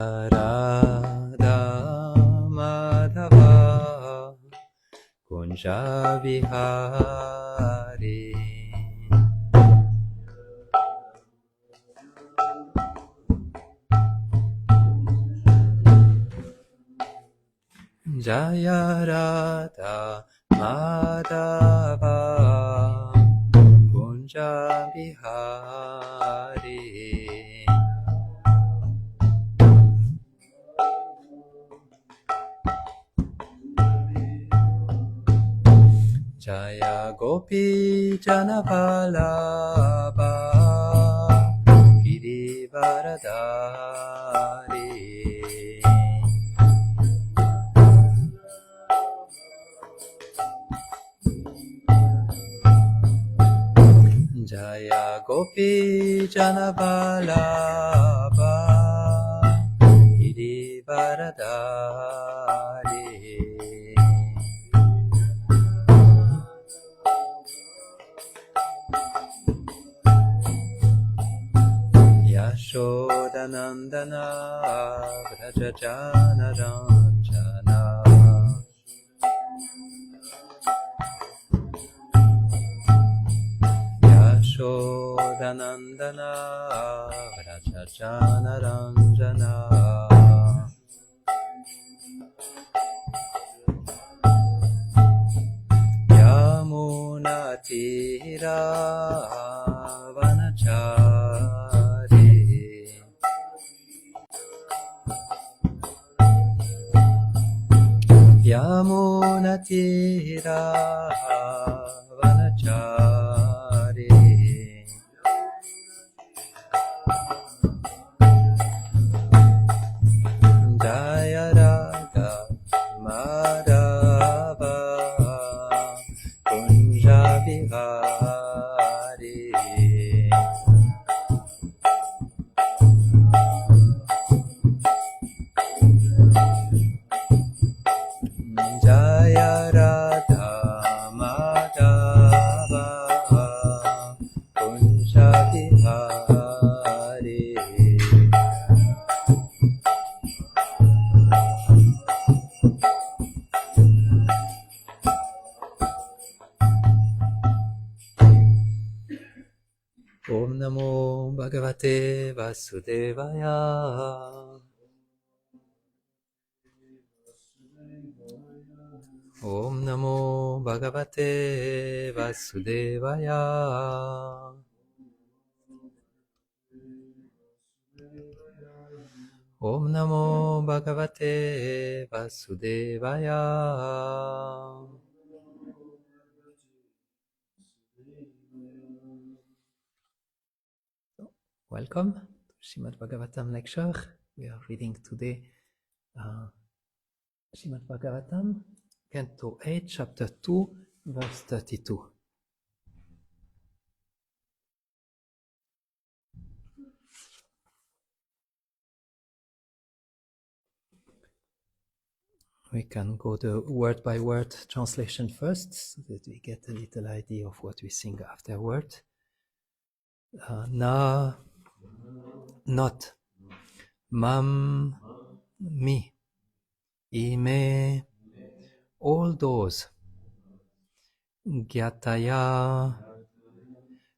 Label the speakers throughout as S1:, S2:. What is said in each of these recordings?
S1: Radha Madhava Kunja Vihari Jaya Radha Madhava Kunja Vihari Jaya Gopi Janavalabha Girivaradari Jaya Gopi Janavalabha Girivaradari Yashodanandana Vrajajana Ranjana Yashodanandana Vrajajana Ranjana Yamuna Tira Vanachari Yamuna Tira Vanachari Jaya Radha Madhava Kunja Vihari Jaya Radha Madhava Kunja Vihari Om Namo Bhagavate Vasudevaya Om Namo Bhagavate Vasudevaya Om Namo Bhagavate Vasudevaya Welcome to Srimad Bhagavatam lecture. We are reading today Srimad Bhagavatam, Canto 8, Chapter 2, verse 32. We can go the word by word translation first, so that we get a little idea of what we sing afterward. Na, not, mam, me, ime, all those, gyataya,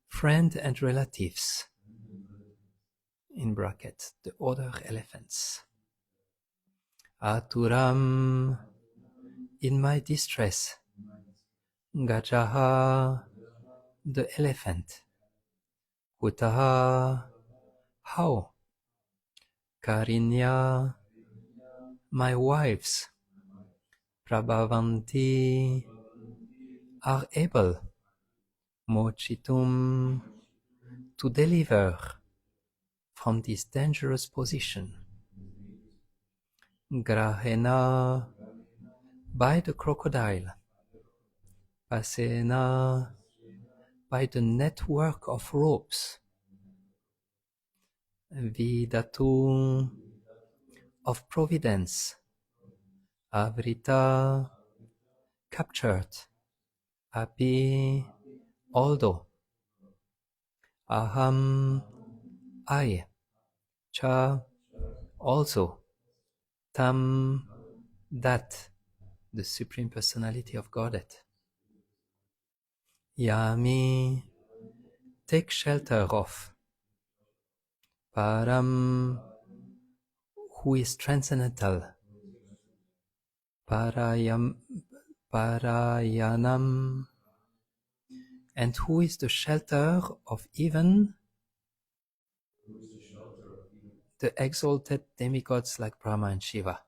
S1: friend and relatives, in bracket, the other elephants. Aturam, in my distress. Gajaha, the elephant. Kutaha, how? Karinya, my wives. Prabhavanti, are able. Mochitum, to deliver from this dangerous position. Grahena, by the crocodile. Pasena, by the network of ropes. Vidatu, of providence. Avrita, captured. Api, although. Aham, I. Cha, Also, Tam, that, the Supreme Personality of Godhead. Yami, take shelter of. Param, who is transcendental. Parayanam, and who is the shelter of even the exalted demigods like Brahma and Shiva.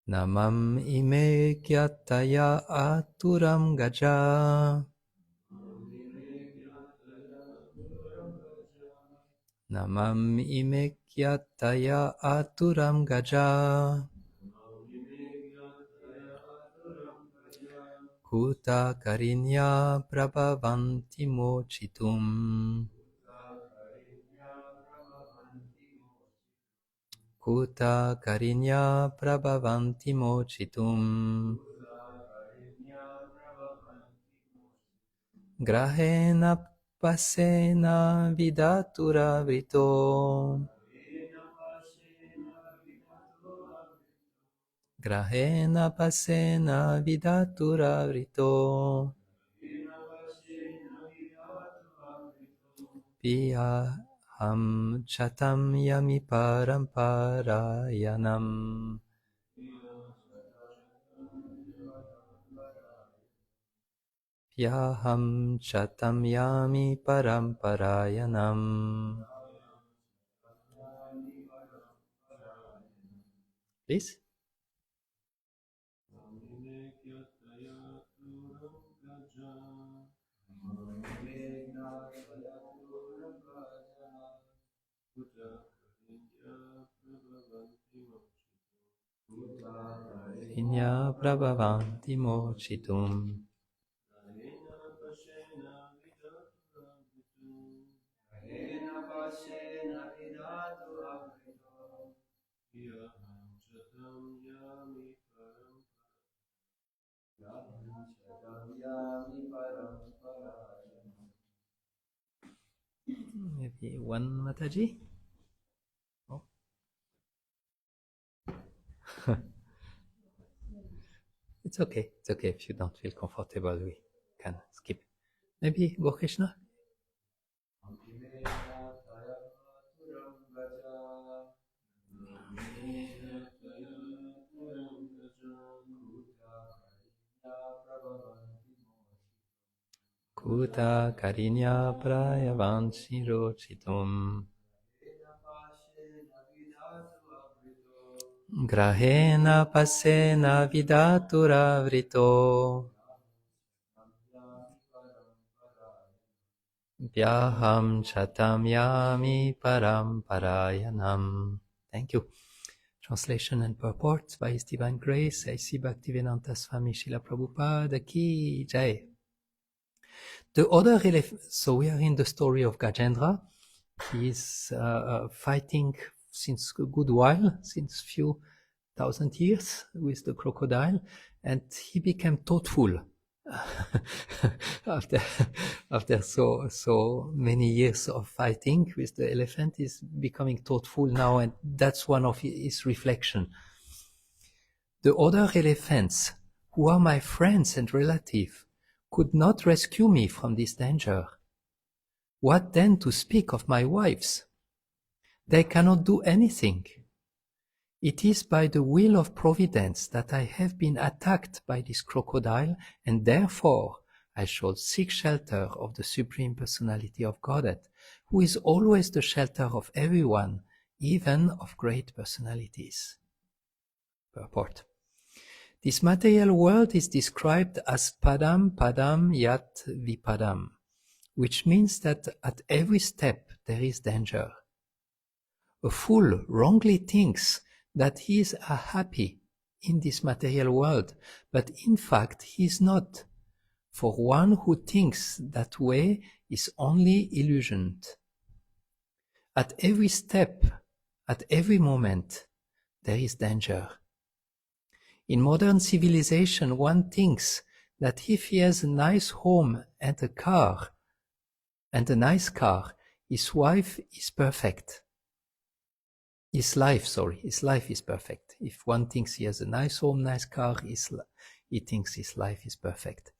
S1: Namam ime gyataya aturam gaja. Namam ime gyataya aturam gaja. Kuta karinya prabhavanti mochitum. Kuta karinya prabhavanti mochitum. Grahena pasena vidatura vrito. Grahena pasena vidatura vrito. Piyaham chatam yami paramparayanam. Piyaham chatam yami paramparayanam. Please. Inya prabhavanti mochitum. Maybe one Mataji? Oh. It's okay. It's okay if you don't feel comfortable. We can skip. Maybe Go Krishna? Kuta karinya prayavansi rochitum. Grahena pasena vidatura vrito. Vyaham chatam yami paramparayanam. Thank you. Translation and purport by His Divine Grace, A.C. Bhaktivedanta Swami Srila Prabhupada Ki Jai. The other so we are in the story of Gajendra. He is fighting since a good while, since few thousand years with the crocodile, and he became thoughtful after so many years of fighting with the elephant. Is becoming thoughtful now, and that's one of his reflection. The other elephants, who are my friends and relatives, could not rescue me from this danger. What then to speak of my wives? They cannot do anything. It is by the will of Providence that I have been attacked by this crocodile, and therefore I shall seek shelter of the Supreme Personality of Godhead, who is always the shelter of everyone, even of great personalities. Purport. This material world is described as padam padam yat vipadam, which means that at every step there is danger. A fool wrongly thinks that he is happy in this material world, but in fact he is not. For one who thinks that way is only illusioned. At every step, at every moment, there is danger. In modern civilization, one thinks that if he has a nice home and a car, and a nice car, his wife is perfect. His life is perfect. If one thinks he has a nice home, nice car, he thinks his life is perfect.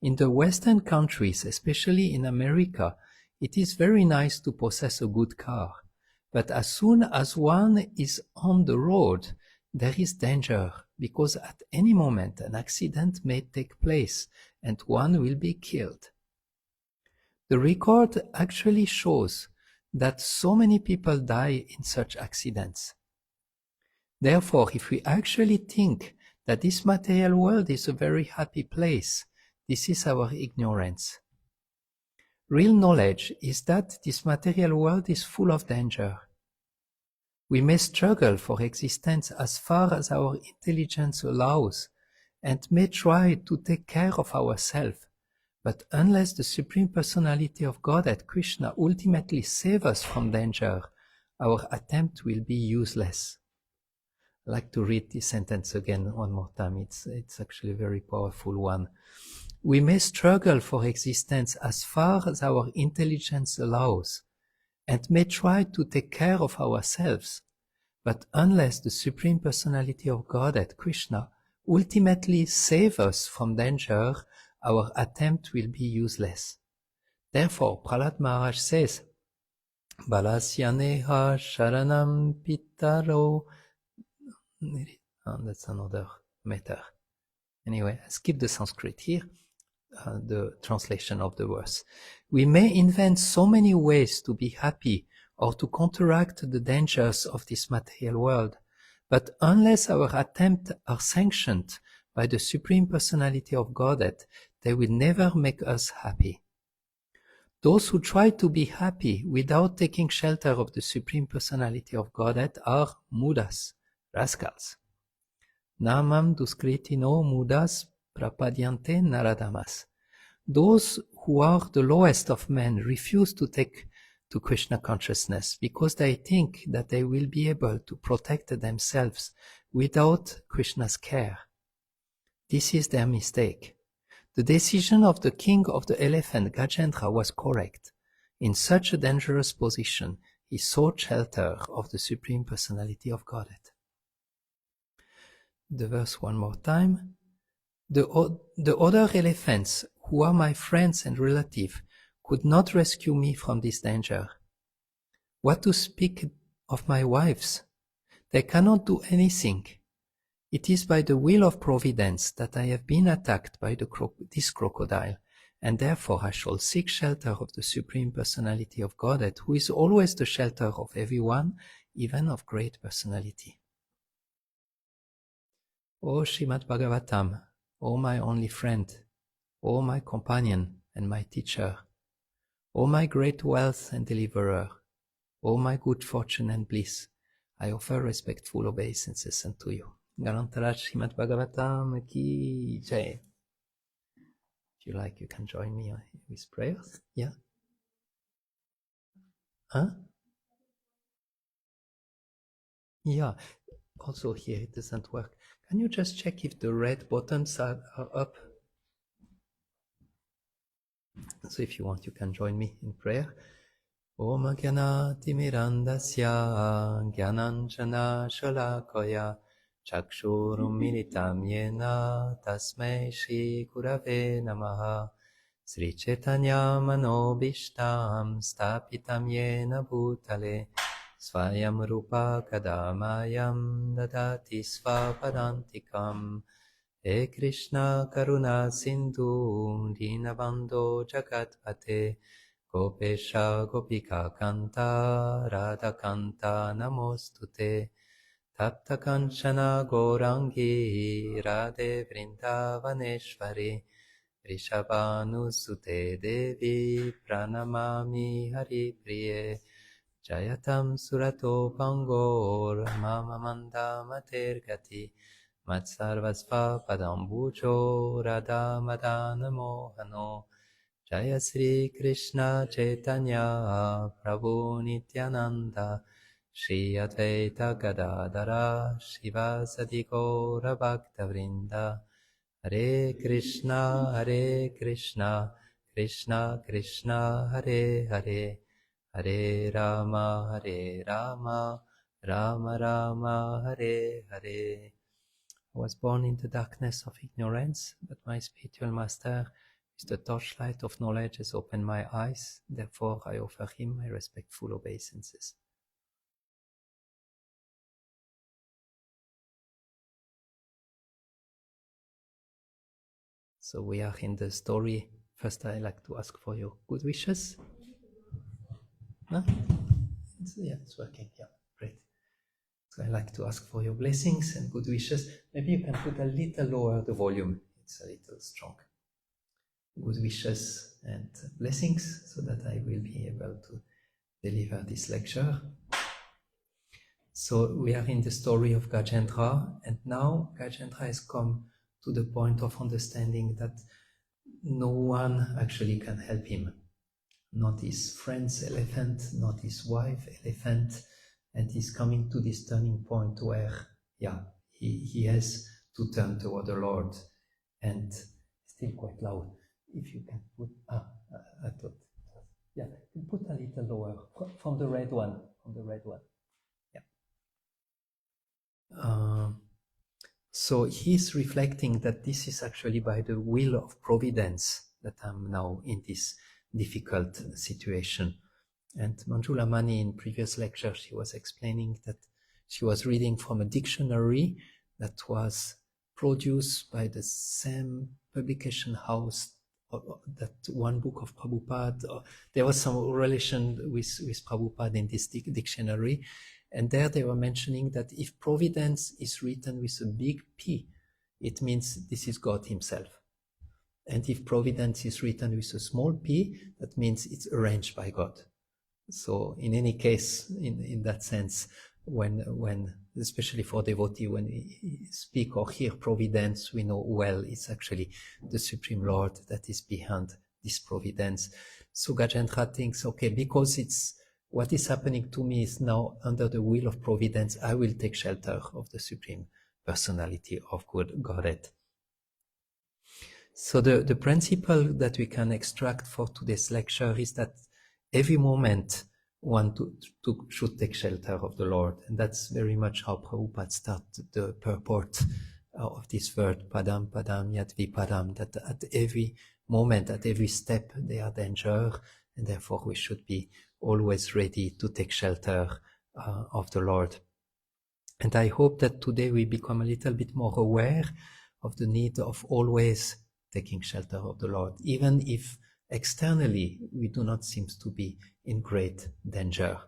S1: In the Western countries, especially in America, it is very nice to possess a good car. But as soon as one is on the road, there is danger, because at any moment an accident may take place and one will be killed. The record actually shows that so many people die in such accidents. Therefore, if we actually think that this material world is a very happy place, this is our ignorance. Real knowledge is that this material world is full of danger. We may struggle for existence as far as our intelligence allows, and may try to take care of ourselves. But unless the Supreme Personality of Godhead, Krishna, ultimately saves us from danger, our attempt will be useless. I'd like to read this sentence again one more time. It's actually a very powerful one. We may struggle for existence as far as our intelligence allows, and may try to take care of ourselves. But unless the Supreme Personality of Godhead, Krishna, ultimately saves us from danger, our attempt will be useless. Therefore, Prahlad Maharaj says, Balasyaneha Sharanam Pitaro. That's another matter. Anyway, I skip the Sanskrit here, the translation of the verse. We may invent so many ways to be happy or to counteract the dangers of this material world, but unless our attempts are sanctioned by the Supreme Personality of Godhead, they will never make us happy. Those who try to be happy without taking shelter of the Supreme Personality of Godhead are mudas, rascals. Namam duskritino mudas prapadyante naradamas. Those who are the lowest of men refuse to take to Krishna consciousness because they think that they will be able to protect themselves without Krishna's care. This is their mistake. The decision of the king of the elephant, Gajendra, was correct. In such a dangerous position, he sought shelter of the Supreme Personality of Godhead. The verse one more time. The other elephants, who are my friends and relatives, could not rescue me from this danger. What to speak of my wives? They cannot do anything. It is by the will of Providence that I have been attacked by this crocodile, and therefore I shall seek shelter of the Supreme Personality of Godhead, who is always the shelter of everyone, even of great personality. O Srimad Bhagavatam, O my only friend, O my companion and my teacher, O my great wealth and deliverer, O my good fortune and bliss, I offer respectful obeisances unto you. Garantarat Srimad Bhagavatam ki jai. If you like, you can join me with prayers. Yeah? Huh? Yeah. Also here it doesn't work. Can you just check if the red buttons are up? So if you want, you can join me in prayer. Om Gyanati Mirandasya Gyananjana Shalakaya Chakshurum Militam Yena Tasmai Shri Gurave Namaha Sri Chaitanya Manobishtam Stapitam Yena Bhutale Svayam Rupa Kadamayam Dadati Svapadantikam He Krishna Karuna Sindhu Dinabando Jagatpate Gopesha Gopika Kanta Radha Kanta Namostute Tapta Kanchana Gorangi Radhe Vrindavaneshvari Rishabhanusute Devi Pranamami Hari Priye Jayatam Surato Pangor Mama Manda Matergati Matsarvasva Padambujo Radha Madana Mohano Jaya Sri Krishna Chaitanya Prabhu Nityananda Shri Advaita Gadadara Shiva Sadigora Bhakta Vrinda Hare Krishna Krishna Krishna Hare Hare, Hare Rama, Rama Rama, Hare Hare. I was born in the darkness of ignorance, but my spiritual master, with the torchlight of knowledge, has opened my eyes. Therefore, I offer him my respectful obeisances. So we are in the story. First, I like to ask for your good wishes. No? Yeah, it's working. Yeah, great. So I like to ask for your blessings and good wishes. Maybe you can put a little lower the volume. It's a little strong. Good wishes and blessings so that I will be able to deliver this lecture. So we are in the story of Gajendra, and now Gajendra has come to the point of understanding that no one actually can help him. Not his friend's elephant, not his wife elephant, and he's coming to this turning point where, he has to turn toward the Lord. And still quite loud. If you can put, I thought, put a little lower from the red one, So he's reflecting that this is actually by the will of providence that I'm now in this difficult situation. And Manjula Mani, in previous lecture, she was explaining that she was reading from a dictionary that was produced by the same publication house, that one book of Prabhupada. There was some relation with Prabhupada in this dictionary. And there they were mentioning that if providence is written with a big P, it means this is God himself. And if providence is written with a small p, that means it's arranged by God. So in any case, in that sense, when especially for devotee, when we speak or hear providence, we know, well, it's actually the Supreme Lord that is behind this providence. So Gajendra thinks, okay, because it's what is happening to me is now under the will of providence, I will take shelter of the Supreme Personality of Godhead. So the principle that we can extract for today's lecture is that every moment one should take shelter of the Lord. And that's very much how Prabhupada started the purport of this word, padam, padam, yadvi padam, that at every moment, at every step, there are danger, and therefore we should be always ready to take shelter of the Lord. And I hope that today we become a little bit more aware of the need of always taking shelter of the Lord, even if externally we do not seem to be in great danger.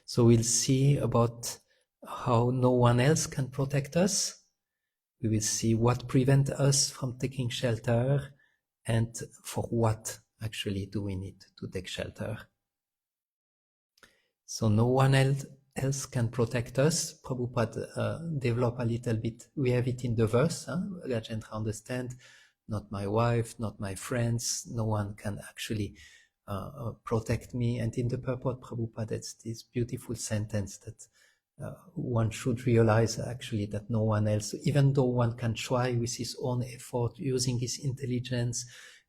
S1: So we'll see about how no one else can protect us. We will see what prevents us from taking shelter and for what actually do we need to take shelter. So no one else can protect us. Prabhupada developed a little bit. We have it in the verse. Gajendra understand, not my wife, not my friends. No one can actually protect me. And in the purport, Prabhupada, it's this beautiful sentence that one should realize actually that no one else, even though one can try with his own effort, using his intelligence,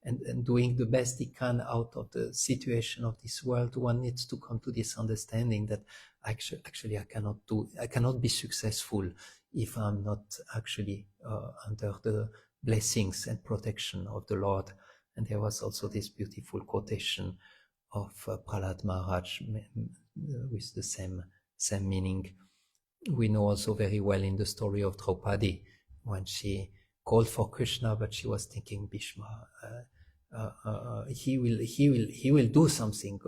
S1: and doing the best he can out of the situation of this world, one needs to come to this understanding that actually I cannot be successful if I'm not actually under the blessings and protection of the Lord. And there was also this beautiful quotation of Prahlad Maharaj with the same meaning. We know also very well in the story of Draupadi, when she called for Krishna, but she was thinking, Bhishma, he will do something.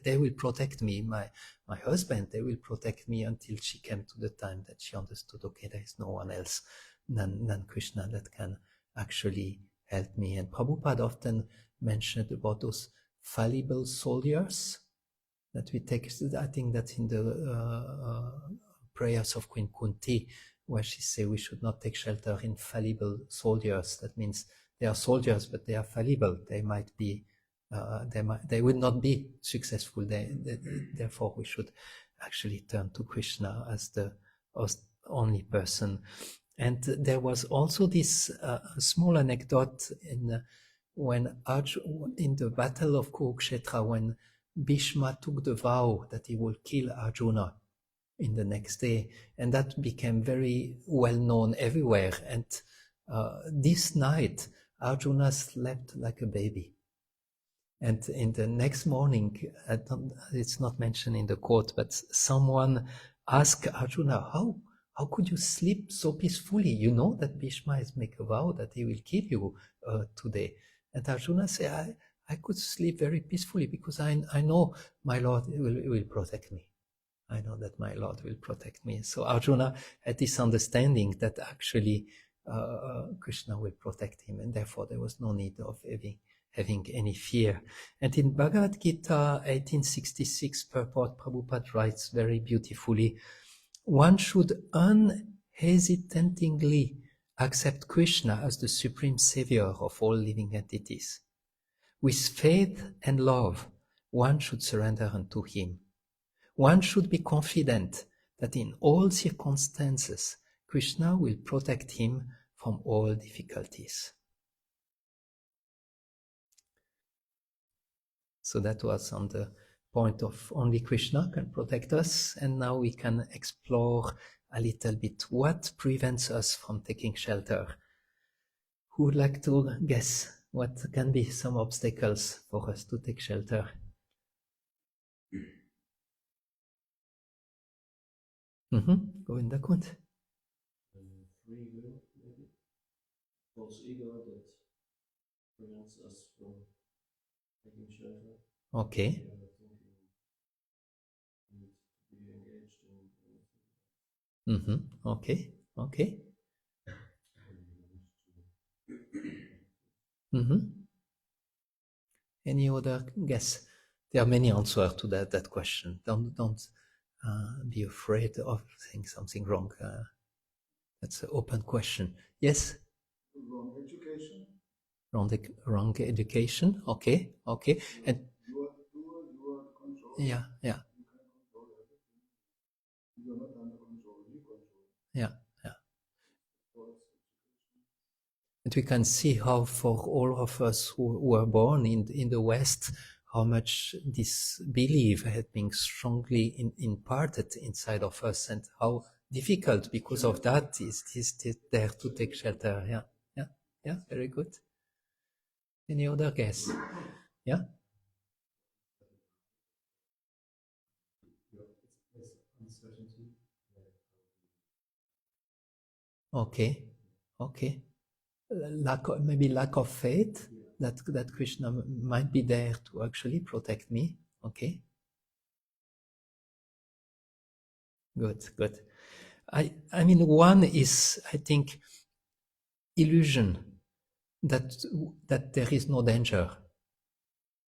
S1: They will protect me. My husband, they will protect me, until she came to the time that she understood, okay, there is no one else than Krishna that can actually help me. And Prabhupada often mentioned about those fallible soldiers that we take. I think that's in the prayers of Queen Kunti, where she says we should not take shelter in fallible soldiers. That means they are soldiers, but they are fallible. They might be, they will not be successful. Therefore, we should actually turn to Krishna as the only person And there was also this small anecdote in the Battle of Kurukshetra, when Bhishma took the vow that he would kill Arjuna in the next day, and that became very well known everywhere. And this night, Arjuna slept like a baby. And in the next morning, it's not mentioned in the quote, but someone asked Arjuna, how could you sleep so peacefully? You know that Bhishma has made a vow that he will kill you today. And Arjuna said, I could sleep very peacefully because I know my Lord will protect me. I know that my Lord will protect me. So Arjuna had this understanding that actually Krishna will protect him, and therefore there was no need of having any fear. And in Bhagavad Gita 1866 purport, Prabhupada writes very beautifully, one should unhesitatingly accept Krishna as the supreme savior of all living entities. With faith and love, one should surrender unto him. One should be confident that in all circumstances, Krishna will protect him from all difficulties. So that was on the point of only Krishna can protect us, and now we can explore a little bit what prevents us from taking shelter. Who would like to guess what can be some obstacles for us to take shelter? Govinda Kund.
S2: Free will, maybe. False ego that prevents us from taking shelter.
S1: Okay. Okay. Okay. Any other guess? There are many answers to that question. Don't be afraid of saying something wrong. That's an open question. Yes?
S3: Wrong education.
S1: Wrong education. Okay. Okay. And
S3: you are control.
S1: yeah.
S3: You can control everything. You are not under control. You control.
S1: Yeah. And we can see how for all of us who were born in the West, how much this belief had been strongly imparted inside of us, and how difficult because of that is there to take shelter. Yeah, very good. Any other guess? Yeah? Okay. Maybe lack of faith that Krishna might be there to actually protect me. Okay. Good. I mean, one is, I think, illusion that there is no danger.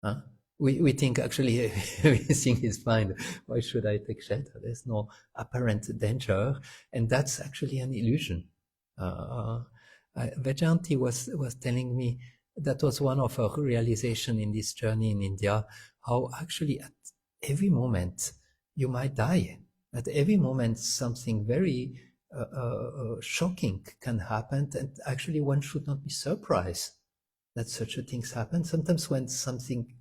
S1: Huh? We think actually everything is fine. Why should I take shelter? There's no apparent danger, and that's actually an illusion. Vajanti was telling me that was one of her realization in this journey in India, how actually at every moment you might die. At every moment something very shocking can happen, and actually one should not be surprised that such a things happen. Sometimes when something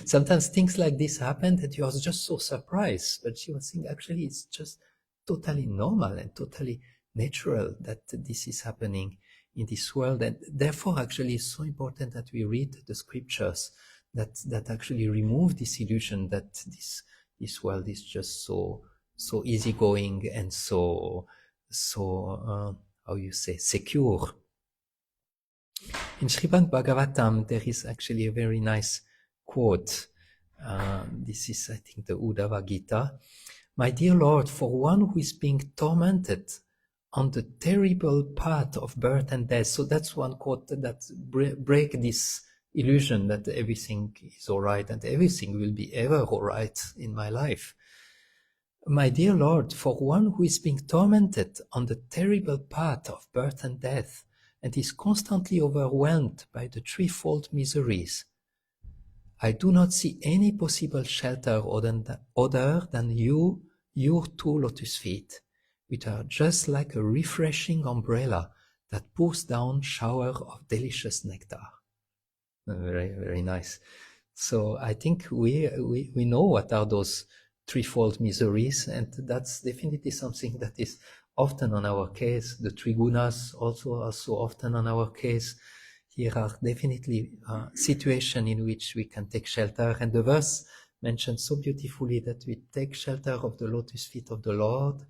S1: sometimes things like this happen that you are just so surprised, but she was saying actually it's just totally normal and totally natural that this is happening in this world, and therefore actually it's so important that we read the scriptures that actually remove this illusion that this world is just so easygoing and so how you say, secure. In Srimad Bhagavatam, there is actually a very nice quote. This is, I think, the Uddhava Gita. My dear Lord, for one who is being tormented on the terrible path of birth and death. So that's one quote that break this illusion that everything is all right and everything will be ever all right in my life. My dear Lord, for one who is being tormented on the terrible path of birth and death and is constantly overwhelmed by the threefold miseries, I do not see any possible shelter other than you, your two lotus feet. which are just like a refreshing umbrella that pours down shower of delicious nectar. Very, very nice. So I think we know what are those threefold miseries, and that's definitely something that is often on our case. The trigunas also are so often on our case. Here are definitely situations in which we can take shelter, and the verse mentions so beautifully that we take shelter of the lotus feet of the Lord,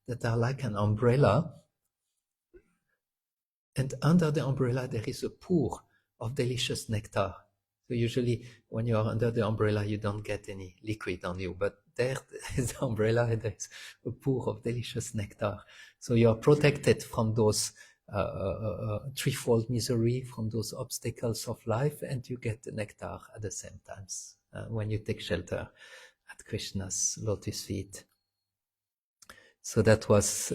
S1: that are like an umbrella, and under the umbrella there is a pour of delicious nectar. So usually when you are under the umbrella, you don't get any liquid on you, but there is the umbrella and there is a pour of delicious nectar. So you are protected from those threefold misery, from those obstacles of life, and you get the nectar at the same time when you take shelter at Krishna's lotus feet. So that was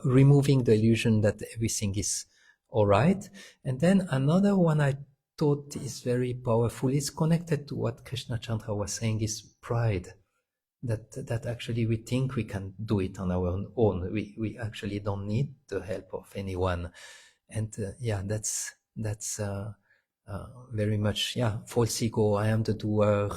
S1: removing the illusion that everything is all right. And then another one I thought is very powerful. It's connected to what Krishna Chandra was saying, is pride. That actually we think we can do it on our own. We actually don't need the help of anyone. And that's very much, false ego. I am the doer.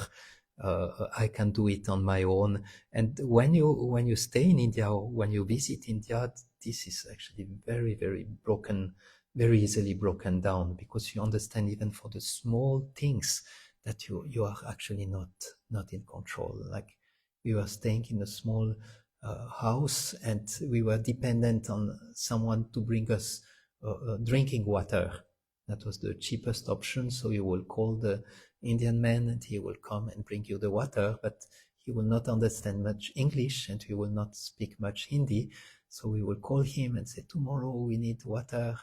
S1: I can do it on my own. And when you stay in India, or when you visit India, this is actually very, very broken, very easily broken down, because you understand even for the small things that you are actually not in control. Like we were staying in a small house, and we were dependent on someone to bring us drinking water. That was the cheapest option. So you will call the Indian man and he will come and bring you the water, but he will not understand much English and he will not speak much Hindi. So we will call him and say, tomorrow we need water.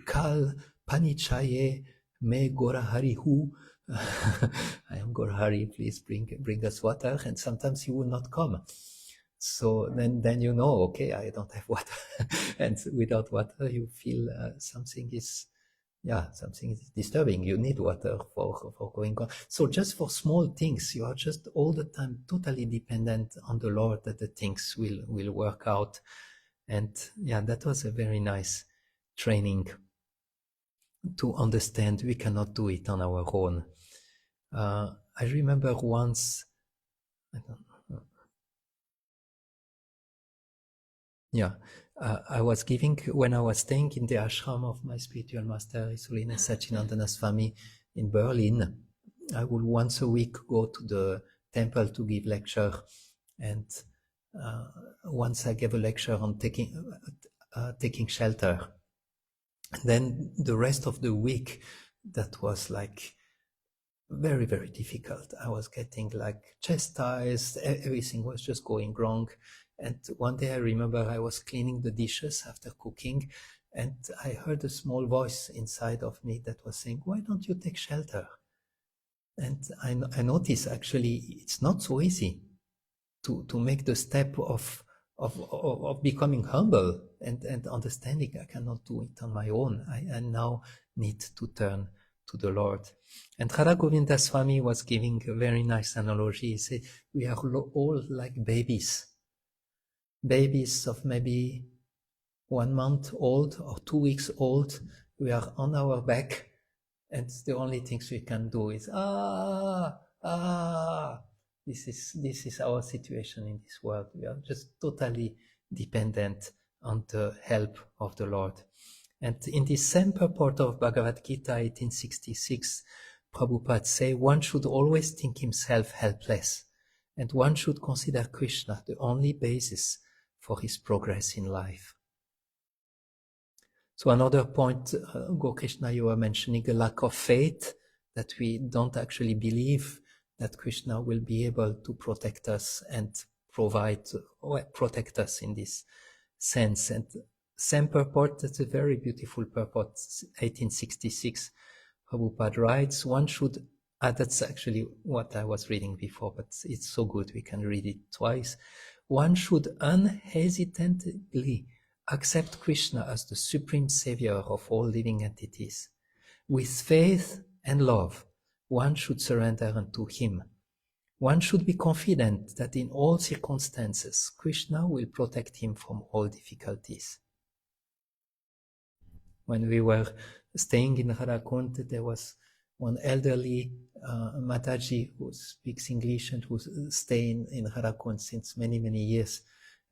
S1: Kal pani chahiye, मैं Gorahari hu. I am Gorahari, please bring us water. And sometimes he will not come. So then you know, okay, I don't have water. And without water, you feel something is disturbing. You need water for going on. So just for small things, you are just all the time totally dependent on the Lord that the things will work out. And that was a very nice training to understand we cannot do it on our own. I remember once, I was giving, when I was staying in the ashram of my spiritual master, His Holiness Sachinandana Swami in Berlin, I would once a week go to the temple to give lecture. And once I gave a lecture on taking shelter. And then the rest of the week, that was like very, very difficult. I was getting like chastised. Everything was just going wrong. And one day I remember I was cleaning the dishes after cooking, and I heard a small voice inside of me that was saying, why don't you take shelter? And I noticed actually it's not so easy to make the step of becoming humble and understanding I cannot do it on my own. I now need to turn to the Lord. And Radha Govinda Swami was giving a very nice analogy. He said, we are all like babies of maybe 1 month old or 2 weeks old. We are on our back, and the only things we can do is This is our situation in this world. We are just totally dependent on the help of the Lord. And in the same purport of Bhagavad Gita 1866, Prabhupada say one should always think himself helpless, and one should consider Krishna the only basis for his progress in life. So another point, Krishna, you were mentioning a lack of faith, that we don't actually believe that Krishna will be able to protect us and protect us in this sense. And same purport, that's a very beautiful purport, 1866, Prabhupada writes, one should, that's actually what I was reading before, but it's so good we can read it twice. One should unhesitantly accept Krishna as the supreme savior of all living entities. With faith and love, one should surrender unto him. One should be confident that in all circumstances, Krishna will protect him from all difficulties. When we were staying in Radhakund, there was one elderly Mataji who speaks English and who's staying in Radhakund since many, many years.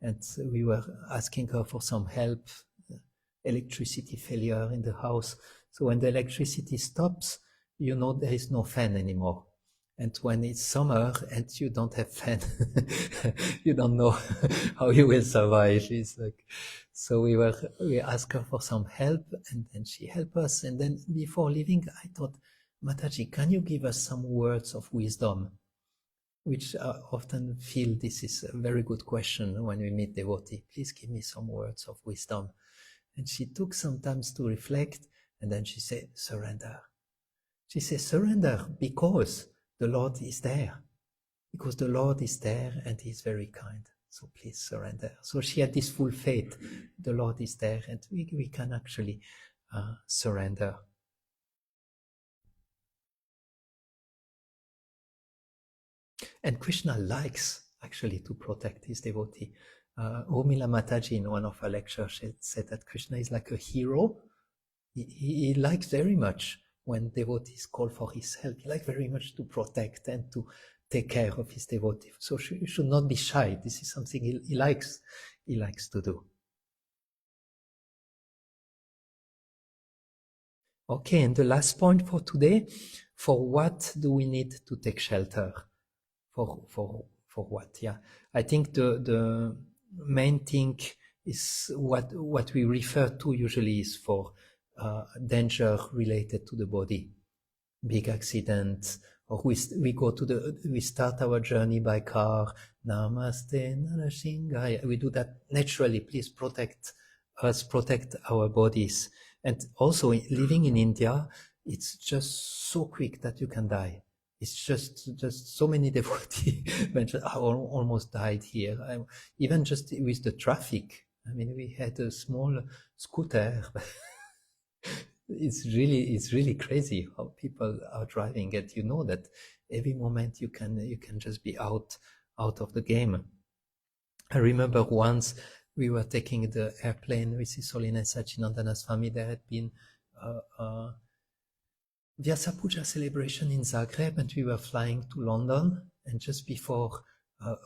S1: And we were asking her for some help, electricity failure in the house. So when the electricity stops, you know there is no fan anymore. And when it's summer and you don't have fan, you don't know how you will survive. It's like, so we asked her for some help, and then she helped us. And then before leaving, I thought, Mataji, can you give us some words of wisdom? Which I often feel this is a very good question when we meet devotee. Please give me some words of wisdom. And she took some time to reflect, and then she said, surrender. She said, surrender because the Lord is there. Because the Lord is there and He is very kind. So please surrender. So she had this full faith. The Lord is there and we can actually surrender. And Krishna likes actually to protect his devotee. Urmila Mataji in one of her lectures said that Krishna is like a hero. He likes very much when devotees call for his help. He likes very much to protect and to take care of his devotee. So you should not be shy. This is something he likes to do. Okay, and the last point for today, for what do we need to take shelter? For what? Yeah, I think the main thing is what we refer to usually is for danger related to the body, big accidents, or we start our journey by car. Namaste Narasingaya. We do that naturally. Please protect us, protect our bodies. And also living in India, it's just so quick that you can die. It's just so many devotees mentioned, I almost died here. Even just with the traffic. I mean, we had a small scooter. It's really crazy how people are driving, and you know that every moment you can just be out of the game. I remember once we were taking the airplane with His Holiness Sachinandana's family. There had been Vyasa Puja celebration in Zagreb, and we were flying to London, and just before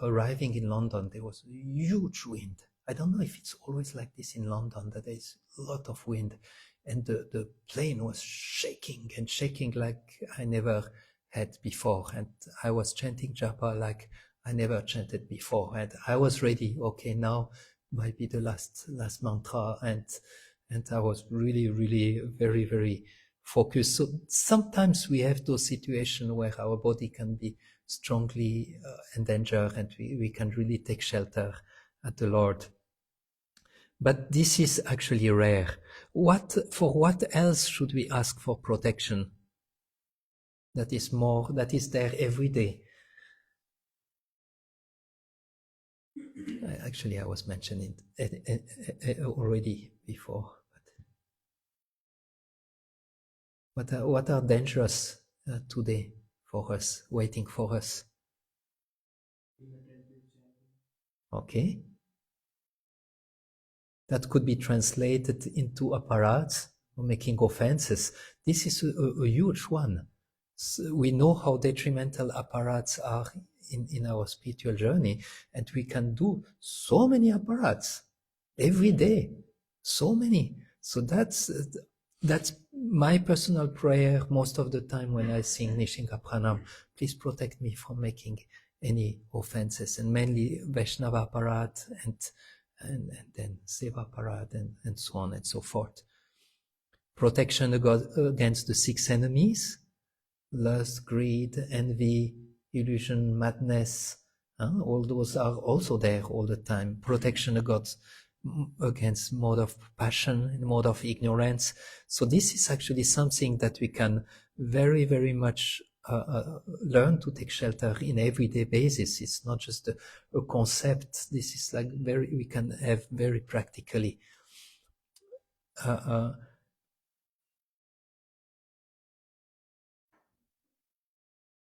S1: arriving in London there was huge wind. I don't know if it's always like this in London, that there's a lot of wind, and the plane was shaking and shaking like I never had before, and I was chanting japa like I never chanted before, and I was ready. Okay, now might be the last mantra, and I was really very, very focused. So sometimes we have those situations where our body can be strongly endangered, and we can really take shelter at the Lord. But this is actually rare. For what else should we ask for protection? That is there every day. Actually, I was mentioning it already before. But what are dangerous today for us, waiting for us? Okay. That could be translated into apparats or making offenses. This is a huge one. So we know how detrimental apparats are in our spiritual journey, and we can do so many apparats every day, so many. So that's my personal prayer most of the time when I sing Nishinga Pranam. Please protect me from making any offenses, and mainly Vaishnava apparat and then Seva Parad and so on and so forth. Protection against the six enemies, lust, greed, envy, illusion, madness. All those are also there all the time. Protection against mode of passion and mode of ignorance. So this is actually something that we can very, very much learn to take shelter in everyday basis. It's not just a concept. This is like we can have very practically.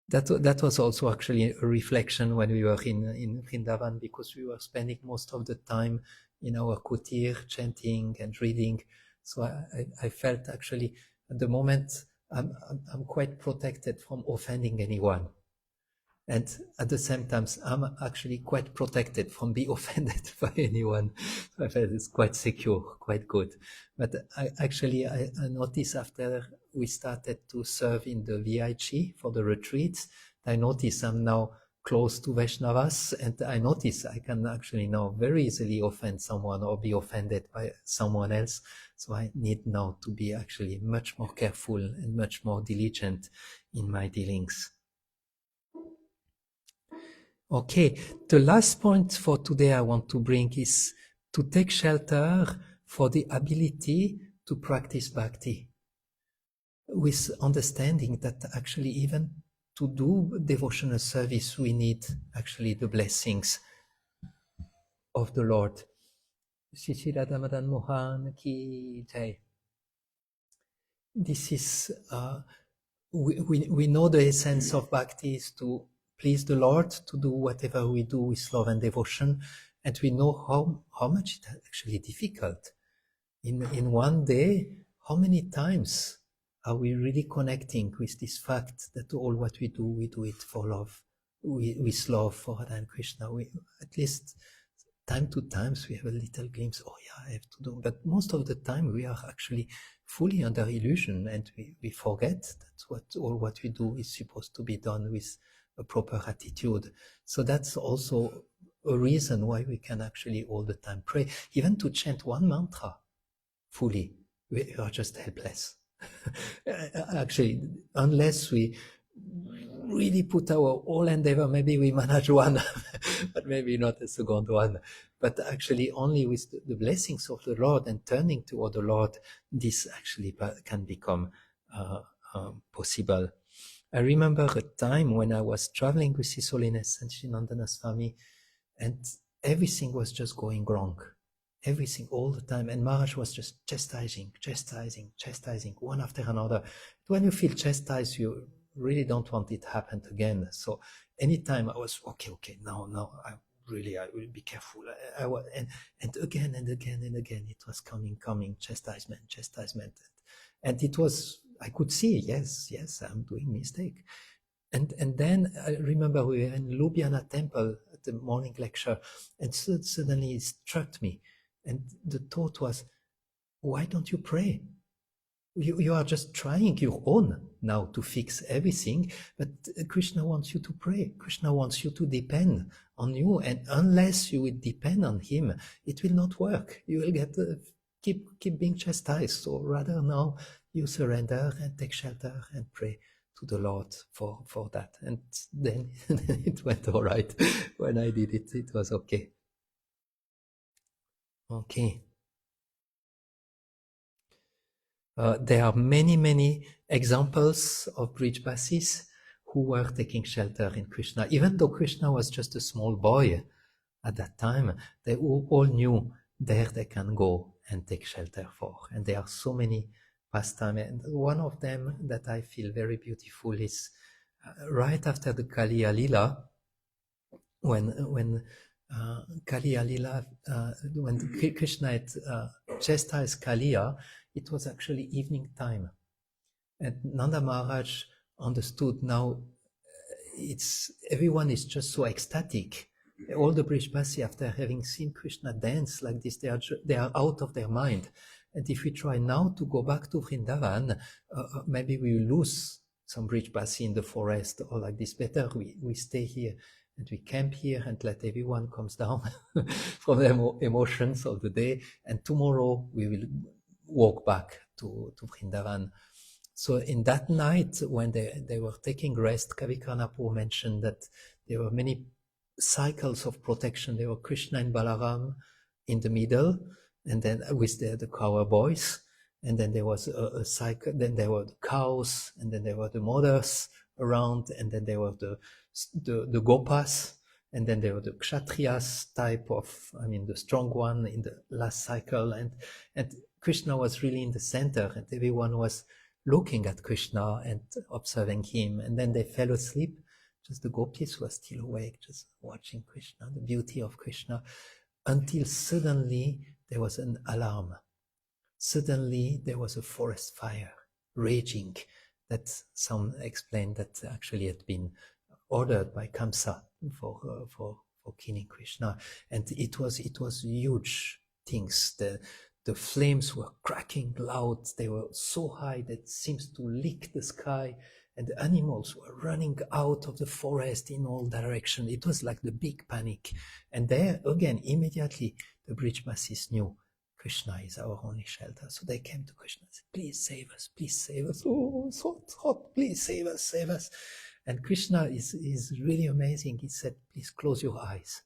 S1: That was also actually a reflection when we were in Vrindavan, because we were spending most of the time in our kutir, chanting and reading. So I felt actually at the moment I'm quite protected from offending anyone. And at the same time, I'm actually quite protected from being offended by anyone. So I felt it's quite secure, quite good. But I noticed after we started to serve in the VIG for the retreats, I noticed I'm now close to Vaishnavas, and I notice I can actually now very easily offend someone or be offended by someone else. So I need now to be actually much more careful and much more diligent in my dealings. Okay, the last point for today I want to bring is to take shelter for the ability to practice bhakti, with understanding that actually even to do devotional service we need actually the blessings of the Lord. Shri Radha Madan Mohan ki jai. This is we know the essence of bhakti is to please the Lord, to do whatever we do with love and devotion, and we know how much it's actually difficult. In one day, how many times are we really connecting with this fact that all what we do it for love, with love for Radha and Krishna. We, at least time to times, we have a little glimpse, oh yeah, I have to do, but most of the time we are actually fully under illusion, and we forget that all what we do is supposed to be done with a proper attitude. So that's also a reason why we can actually all the time pray, even to chant one mantra fully. We are just helpless. Actually, unless we really put our all endeavor, maybe we manage one, but maybe not a second one. But actually, only with the blessings of the Lord and turning toward the Lord, this actually can become possible. I remember a time when I was traveling with His Holiness Sanchinandana Swami, and everything was just going wrong. Everything all the time, and Maharaj was just chastising, one after another. When you feel chastised, you really don't want it to happen again. So anytime I was okay, now I will be careful. And again and again and again, it was coming, chastisement, and it was, I could see, yes, I'm doing mistake. And then I remember we were in Ljubljana temple at the morning lecture, and suddenly it struck me. And the thought was, why don't you pray? You are just trying your own now to fix everything, but Krishna wants you to pray. Krishna wants you to depend on you, and unless you will depend on him, it will not work. You will get keep being chastised. So rather now you surrender and take shelter and pray to the Lord for that. And then it went all right. When I did it, it was okay. Okay. There are many examples of Brijbasis who were taking shelter in Krishna. Even though Krishna was just a small boy at that time, they all knew there they can go and take shelter for. And there are so many pastimes. And one of them that I feel very beautiful is right after the Kaliya Lila, when Kaliya Lila, when Krishna had chastised Kaliya, it was actually evening time. And Nanda Maharaj understood now everyone is just so ecstatic. All the Brijbasi, after having seen Krishna dance like this, they are out of their mind. And if we try now to go back to Vrindavan, maybe we will lose some Brijbasi in the forest or like this. Better we stay here and we camp here and let everyone comes down from their emotions of the day. And tomorrow we will walk back to Vrindavan. So in that night, when they were taking rest, Kavi Karnapur mentioned that there were many cycles of protection. There were Krishna and Balaram in the middle, and then with the cowboys, and then there was a cycle. Then there were the cows, and then there were the mothers around, and then there were the gopas, and then there were the kshatriyas type of, the strong one in the last cycle, and Krishna was really in the center, and everyone was looking at Krishna and observing him. And then they fell asleep. Just the gopis were still awake, just watching Krishna, the beauty of Krishna, until suddenly there was an alarm. Suddenly there was a forest fire raging that some explained that actually had been ordered by Kamsa for killing Krishna. And it was huge things. The flames were cracking loud. They were so high that it seems to lick the sky. And the animals were running out of the forest in all directions. It was like the big panic. And there, again, immediately, the Brijbasis knew Krishna is our only shelter. So they came to Krishna and said, please save us, please save us. Oh, so hot, please save us, save us. And Krishna is really amazing. He said, please close your eyes.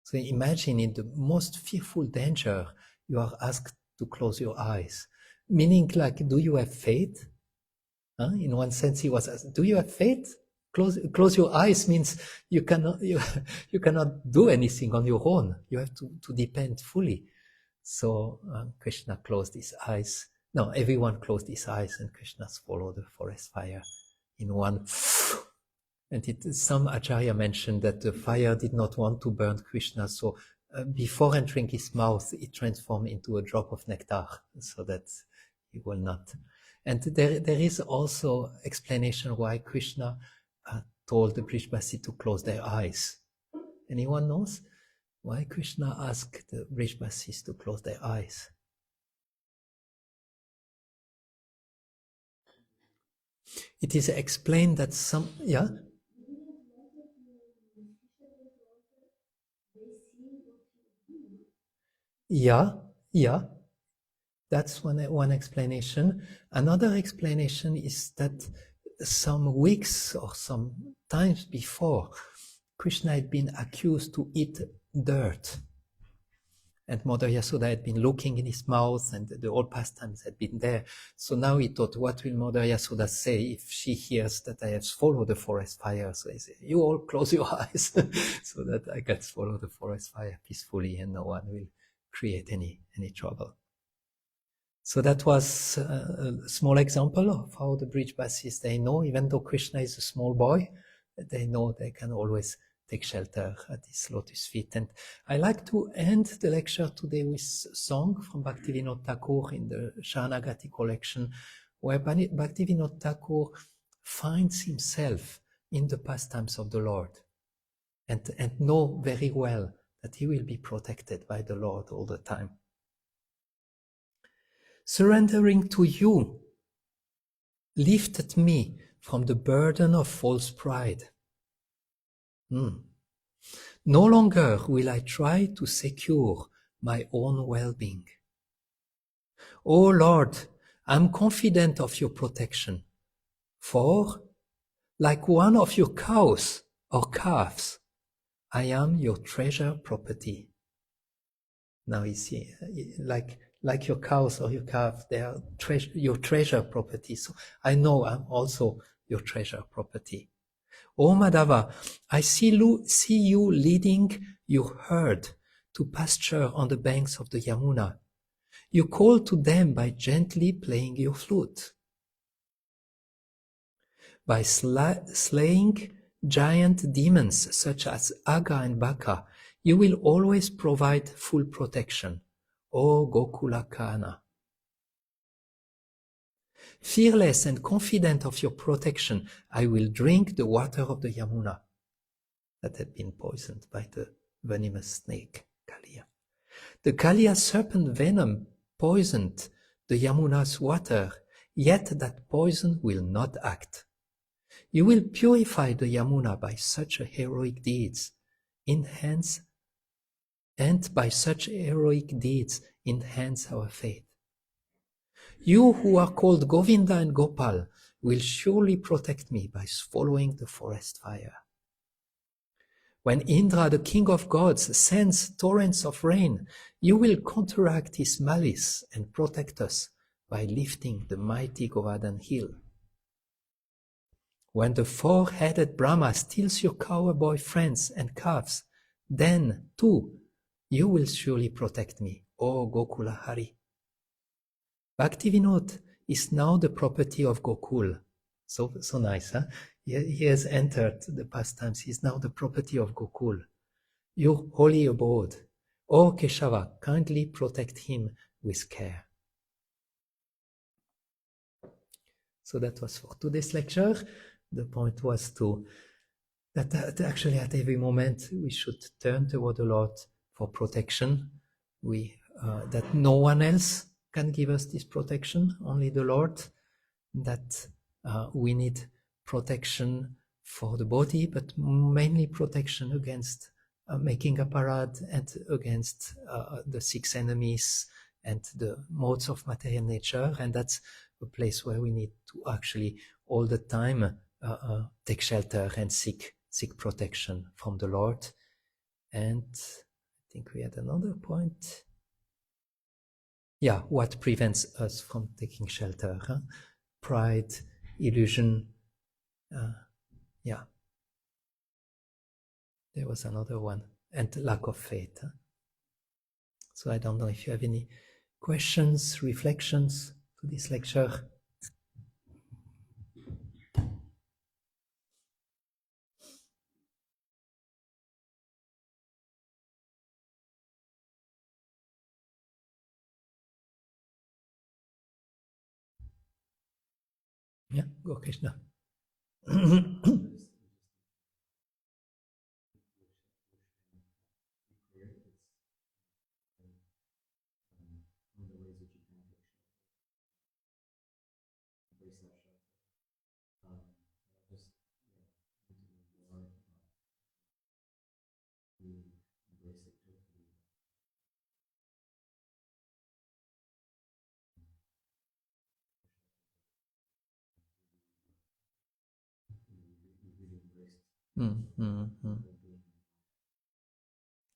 S1: So imagine in the most fearful danger, you are asked to close your eyes. Meaning like, do you have faith? In one sense, he was asked, do you have faith? Close your eyes means you cannot do anything on your own. You have to depend fully. So Krishna closed his eyes. No, everyone closed his eyes, and Krishna swallowed the forest fire in one. And some Acharya mentioned that the fire did not want to burn Krishna, so before entering his mouth, it transformed into a drop of nectar, so that he will not. And there is also explanation why Krishna told the Brijbasi to close their eyes. Anyone knows why Krishna asked the Brijbasis to close their eyes? It is explained that Yeah. That's one explanation. Another explanation is that some weeks or some times before, Krishna had been accused to eat dirt. And Mother Yasoda had been looking in his mouth, and the old pastimes had been there. So now he thought, what will Mother Yasoda say if she hears that I have swallowed the forest fire? So he said, you all close your eyes so that I can swallow the forest fire peacefully and no one will create any trouble. So that was a small example of how the Brijbasis, they know, even though Krishna is a small boy, they know they can always take shelter at His lotus feet. And I like to end the lecture today with a song from Bhaktivinoda Thakur in the Sharanagati collection, where Bhaktivinoda Thakur finds himself in the pastimes of the Lord and know very well that he will be protected by the Lord all the time. Surrendering to you lifted me from the burden of false pride. No longer will I try to secure my own well-being. O Lord, I'm confident of your protection, for, like one of your cows or calves, I am your treasure property. Now you see, like your cows or your calf, they are your treasure property. So I know I'm also your treasure property. O Madhava, I see you leading your herd to pasture on the banks of the Yamuna. You call to them by gently playing your flute. By slaying giant demons such as Aga and Baka, you will always provide full protection, O Gokula Kana. Fearless and confident of your protection, I will drink the water of the Yamuna that had been poisoned by the venomous snake, Kalia. The Kalia serpent venom poisoned the Yamuna's water, yet that poison will not act. You will purify the Yamuna by such heroic deeds, enhance our faith. You who are called Govinda and Gopal will surely protect me by swallowing the forest fire. When Indra, the king of gods, sends torrents of rain, you will counteract his malice and protect us by lifting the mighty Govardhan hill. When the four-headed Brahma steals your cowboy friends and calves, then, too, you will surely protect me, O Gokula Hari. Bhaktivinoda is now the property of Gokul. So nice, huh? He has entered the pastimes. He is now the property of Gokul, your holy abode. O Keshava, kindly protect him with care. So that was for today's lecture. The point was that actually at every moment we should turn toward the Lord for protection. That no one else can give us this protection, only the Lord. That we need protection for the body, but mainly protection against making a parade and against the six enemies and the modes of material nature. And that's a place where we need to actually all the time take shelter and seek protection from the Lord. And I think we had another point. Yeah, what prevents us from taking shelter? Huh? Pride, illusion. Yeah, there was another one. And lack of faith. Huh? So I don't know if you have any questions, reflections to this lecture. Yeah, go Krishna.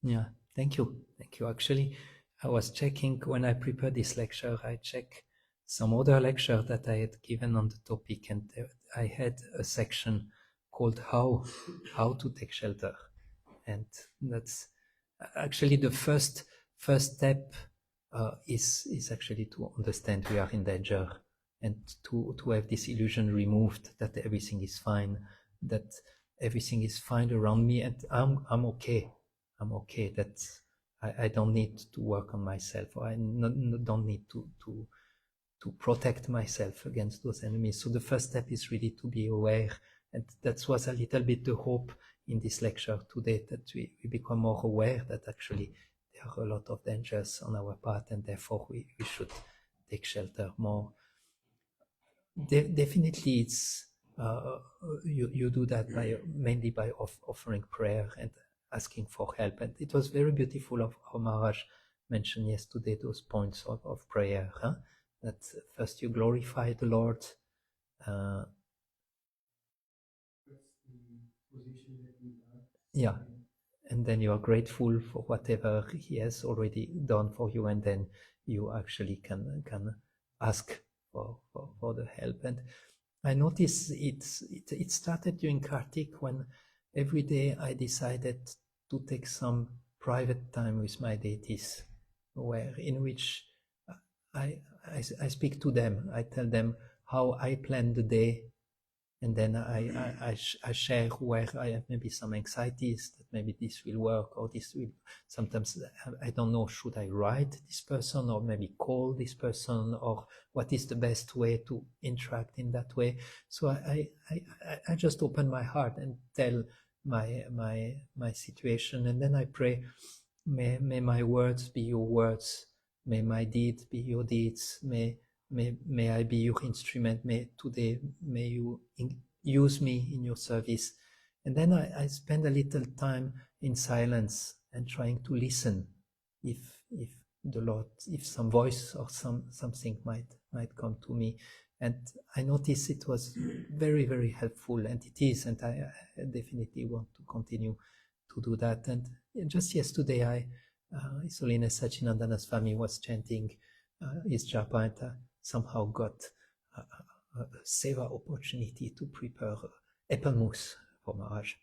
S1: Yeah, thank you. Thank you. Actually, I was checking when I prepared this lecture, I checked some other lecture that I had given on the topic, and I had a section called how to take shelter. And that's actually the first step is actually to understand we are in danger and to have this illusion removed that everything is fine, that everything is fine around me, and I'm okay. I'm okay. That I don't need to work on myself, or I don't need to protect myself against those enemies. So the first step is really to be aware, and that was a little bit the hope in this lecture today, that we become more aware that actually there are a lot of dangers on our path, and therefore we should take shelter more. Definitely, it's you do that mainly by offering prayer and asking for help. And it was very beautiful of how Maharaj mentioned yesterday those points of prayer. Huh? That first you glorify the Lord. Yeah, and then you are grateful for whatever He has already done for you, and then you actually can ask for the help. And I noticed it started during Kartik, when every day I decided to take some private time with my deities, in which I speak to them. I tell them how I plan the day, and then I share where I have maybe some anxieties, that maybe this will work or this will. Sometimes I don't know, should I write this person or maybe call this person, or what is the best way to interact in that way. So I just open my heart and tell my situation, and then I pray, may my words be your words, may my deeds be your deeds, may I be your instrument. May you use me in your service. And then I spend a little time in silence and trying to listen, if the Lord, if some voice or something might come to me. And I notice it was very, very helpful, and it is, and I definitely want to continue to do that. And just yesterday, His Holiness Sachinandana Swami was chanting his japa, and somehow got a seva opportunity to prepare apple mousse for Maharaj.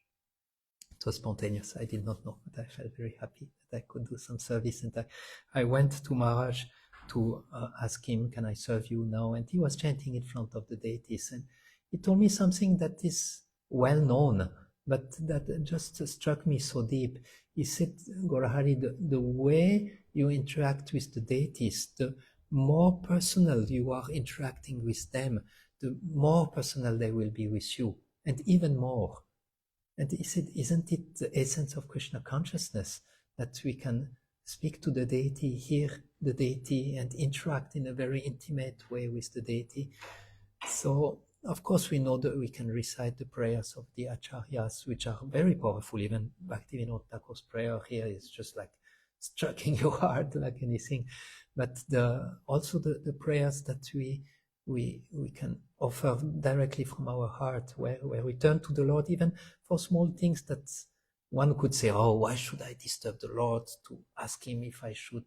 S1: It was spontaneous. I did not know, but I felt very happy that I could do some service. And I went to Maharaj to ask him, can I serve you now? And he was chanting in front of the deities. And he told me something that is well known, but that just struck me so deep. He said, Gorahari, the way you interact with the deities, the more personal you are interacting with them, the more personal they will be with you, and even more. And he said, isn't it the essence of Krishna consciousness that we can speak to the deity, hear the deity, and interact in a very intimate way with the deity? So, of course, we know that we can recite the prayers of the acharyas, which are very powerful. Even Bhaktivinoda Thakur's prayer here is just like striking your heart like anything. But also the prayers that we can offer directly from our heart, where we turn to the Lord, even for small things that one could say, oh, why should I disturb the Lord to ask him if I should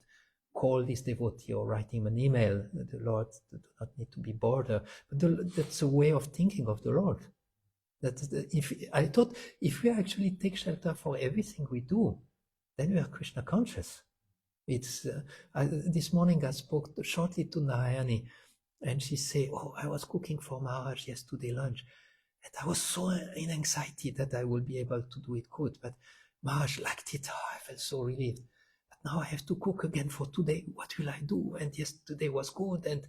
S1: call this devotee or write him an email? The Lord do not need to be bothered. But that's a way of thinking of the Lord. I thought if we actually take shelter for everything we do, then we are Krishna conscious. It's this morning I spoke shortly to Narayani, and she said, oh, I was cooking for Maharaj yesterday lunch, and I was so in anxiety that I would be able to do it good, but Maharaj liked it. Oh, I felt so relieved. But now I have to cook again for today. What will I do? And yesterday was good, and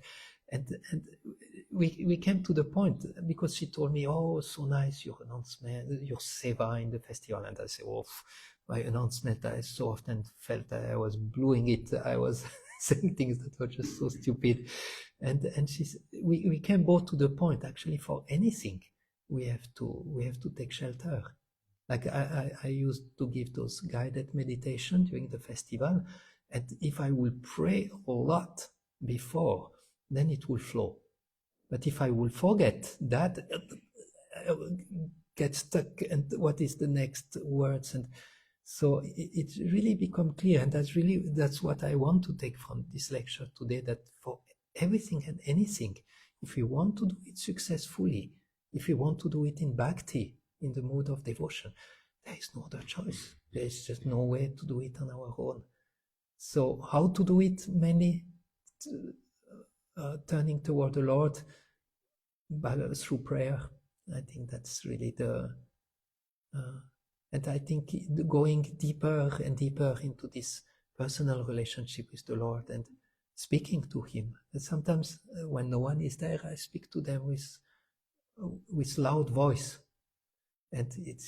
S1: we came to the point, because she told me, oh, so nice, your announcement, your seva in the festival. And I said, oh, my announcement, I so often felt that I was blowing it. I was saying things that were just so stupid. And we came both to the point, actually, for anything, we have to take shelter. Like I used to give those guided meditation during the festival, and if I will pray a lot before, then it will flow. But if I will forget that, I will get stuck, and what is the next words? And so it's really become clear, and that's what I want to take from this lecture today, that for everything and anything, if we want to do it successfully, if we want to do it in bhakti, in the mood of devotion, there is no other choice. There is just no way to do it on our own. So how to do it? Mainly turning toward the Lord through prayer. I think that's really and I think going deeper and deeper into this personal relationship with the Lord and speaking to Him. And sometimes when no one is there, I speak to them with loud voice, and it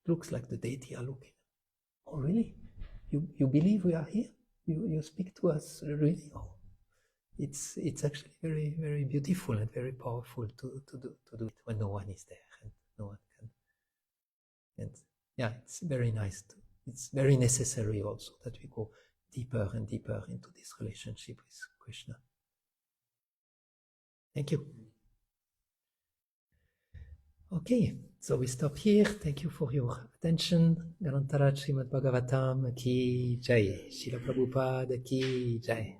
S1: looks like the deity are looking. Oh, really? You believe we are here? You speak to us, really? Oh, it's actually very, very beautiful and very powerful to do it when no one is there and no one can. And yeah, it's very nice. It's very necessary also that we go deeper and deeper into this relationship with Krishna. Thank you. Okay, so we stop here. Thank you for your attention. Galantarat Srimad Bhagavatam ki jai. Srila Prabhupada ki jai.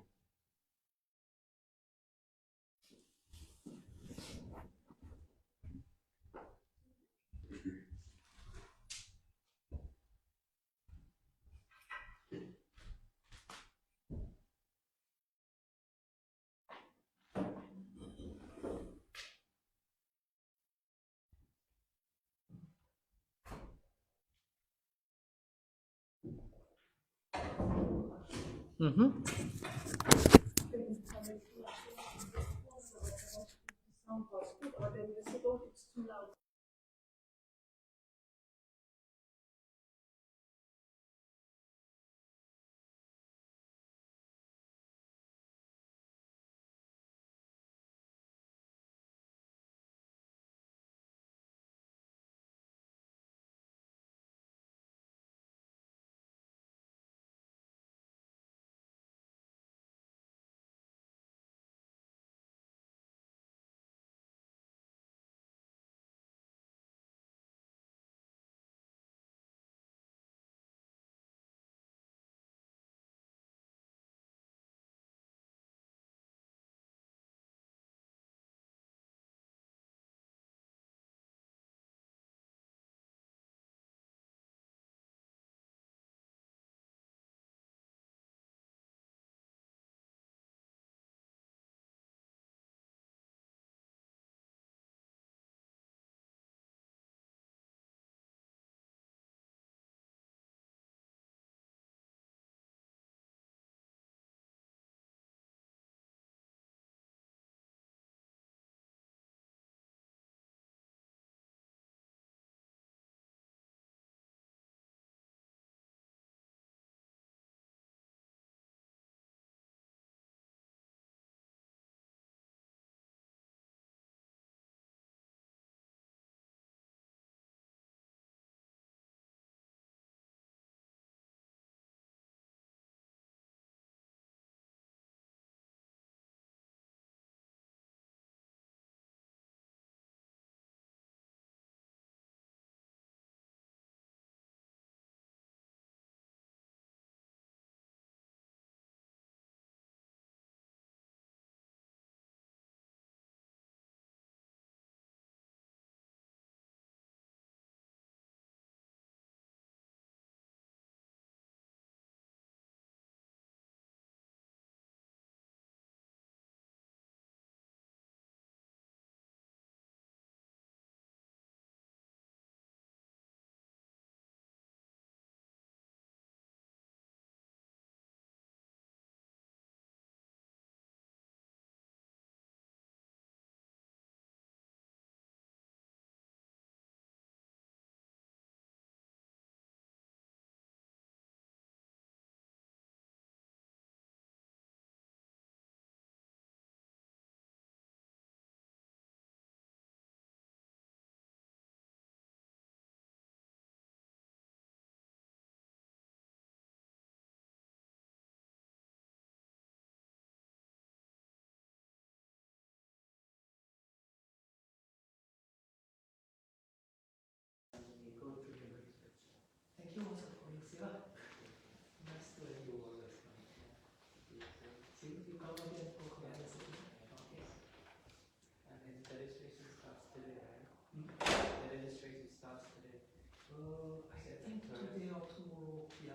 S1: I think today or tomorrow, yeah,